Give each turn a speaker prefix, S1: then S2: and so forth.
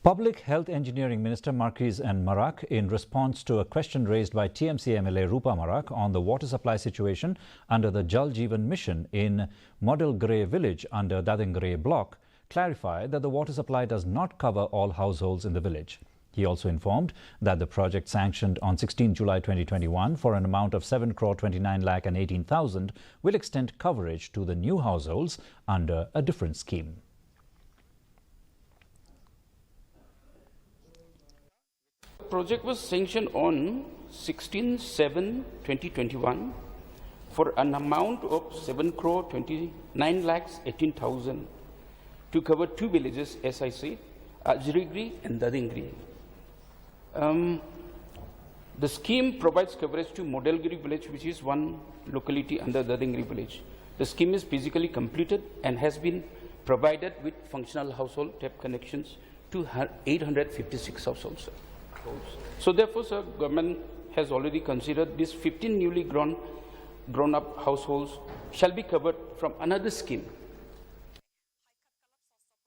S1: Public Health Engineering Minister Marquis N. Marak, in response to a question raised by TMC MLA Rupa Marak on the water supply situation under the Jal Jeevan mission in Dadenggre village under Dadenggre block, clarified that the water supply does not cover all households in the village. He also informed that the project sanctioned on 16 July 2021 for an amount of 7 crore 29 lakh and 18,000 will extend coverage to the new households under a different scheme.
S2: The project was sanctioned on 16/7/2021 for an amount of 7 crore 29 lakhs 18,000 to cover two villages, as I said, Dadenggre and Dadenggre. The scheme provides coverage to Dadenggre village, which is one locality under Dadenggre village. The scheme is physically completed and has been provided with functional household tap connections to 856 households. So therefore, sir, government has already considered these 15 newly grown up households shall be covered from another scheme